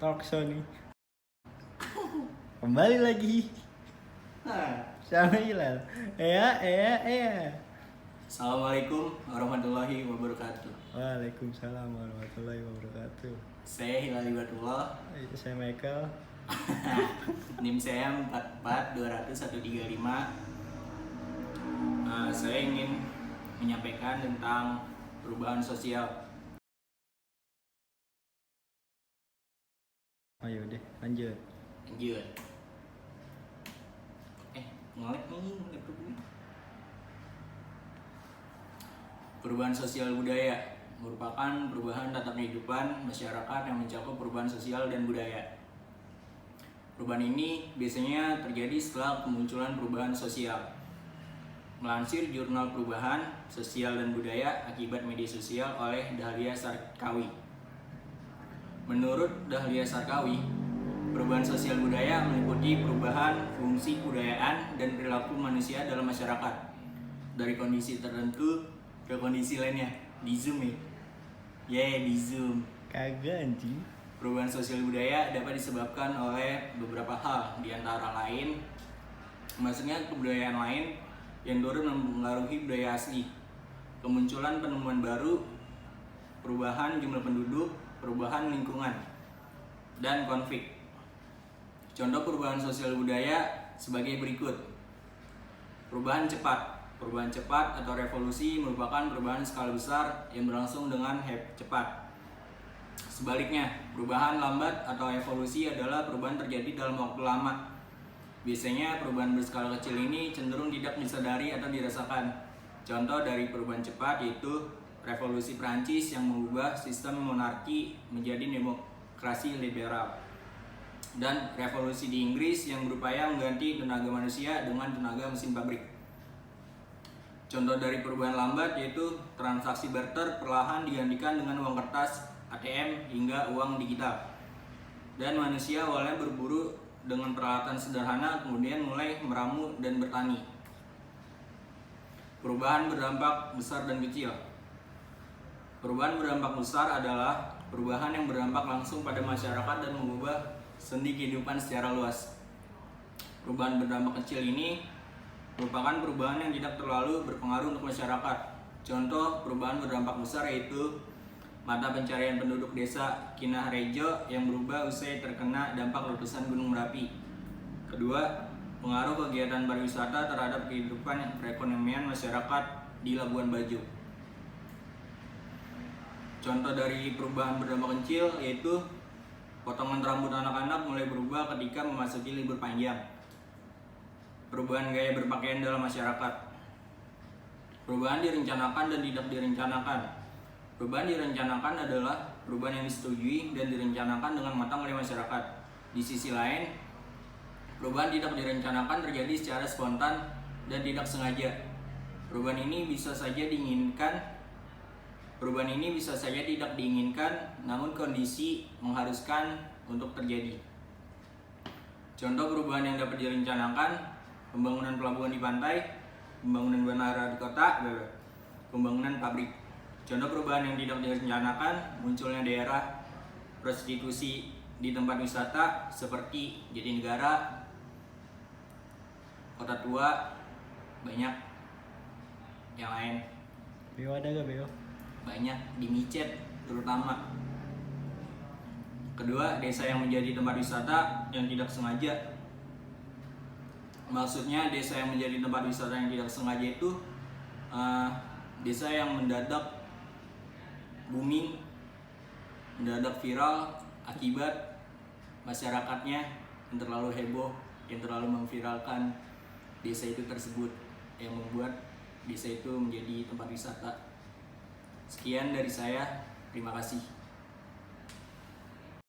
talkshow nih. Kembali lagi sama Hilal. Assalamualaikum warahmatullahi wabarakatuh. Waalaikumsalam warahmatullahi wabarakatuh. Saya Hilal Ibatullah. Saya Michael. NIM saya 4420135. Saya ingin menyampaikan tentang perubahan sosial. Ayo deh, lanjut. Ngelek nih laptop gue. Perubahan sosial budaya merupakan perubahan tata kehidupan masyarakat yang mencakup perubahan sosial dan budaya. Perubahan ini biasanya terjadi setelah kemunculan perubahan sosial. Melansir Jurnal Perubahan Sosial dan Budaya Akibat Media Sosial oleh Dahlia Sarkawi. Menurut Dahlia Sarkawi, perubahan sosial budaya meliputi perubahan fungsi kebudayaan dan perilaku manusia dalam masyarakat dari kondisi tertentu ke kondisi lainnya. Di Zoom ya? Di Zoom. Kagak anjing. Perubahan sosial budaya dapat disebabkan oleh beberapa hal, di antara lain maksudnya kebudayaan lain yang turut mempengaruhi budaya asli, kemunculan penemuan baru, perubahan jumlah penduduk, perubahan lingkungan, dan konflik. Contoh perubahan sosial budaya sebagai berikut. Perubahan cepat. Perubahan cepat atau revolusi merupakan perubahan skala besar yang berlangsung dengan cepat. Sebaliknya, perubahan lambat atau evolusi adalah perubahan terjadi dalam waktu lama. Biasanya perubahan berskala kecil ini cenderung tidak disadari atau dirasakan. Contoh dari perubahan cepat yaitu revolusi Prancis yang mengubah sistem monarki menjadi demokrasi liberal, dan revolusi di Inggris yang berupaya mengganti tenaga manusia dengan tenaga mesin pabrik. Contoh dari perubahan lambat yaitu transaksi barter perlahan digantikan dengan uang kertas, ATM, hingga uang digital. Dan manusia awalnya berburu dengan peralatan sederhana, kemudian mulai meramu dan bertani. Perubahan berdampak besar dan kecil. Perubahan berdampak besar adalah perubahan yang berdampak langsung pada masyarakat dan mengubah sendi kehidupan secara luas. Perubahan berdampak kecil ini merupakan perubahan yang tidak terlalu berpengaruh untuk masyarakat. Contoh perubahan berdampak besar yaitu mata pencarian penduduk desa Kinarejo yang berubah usai terkena dampak letusan Gunung Merapi. Kedua, pengaruh kegiatan pariwisata terhadap kehidupan perekonomian masyarakat di Labuan Bajo. Contoh dari perubahan berdampak kecil yaitu potongan rambut anak-anak mulai berubah ketika memasuki libur panjang. Perubahan gaya berpakaian dalam masyarakat. Perubahan direncanakan dan tidak direncanakan. Perubahan direncanakan adalah perubahan yang disetujui dan direncanakan dengan matang oleh masyarakat. Di sisi lain, perubahan tidak direncanakan terjadi secara spontan dan tidak sengaja. Perubahan ini bisa saja tidak diinginkan, namun kondisi mengharuskan untuk terjadi. Contoh perubahan yang dapat direncanakan: pembangunan pelabuhan di pantai, pembangunan bandara di kota, pembangunan pabrik. Contoh perubahan yang tidak direncanakan: munculnya daerah prostitusi di tempat wisata seperti Jatinegara, Kota Tua, banyak yang lain. Beo ada gak Beo? Banyak, di Micet terutama. Kedua, desa yang menjadi tempat wisata yang tidak sengaja. Maksudnya desa yang menjadi tempat wisata yang tidak sengaja itu desa yang mendadak booming, mendadak viral akibat masyarakatnya yang terlalu heboh, yang terlalu memviralkan desa itu tersebut, yang membuat desa itu menjadi tempat wisata. Sekian dari saya, terima kasih.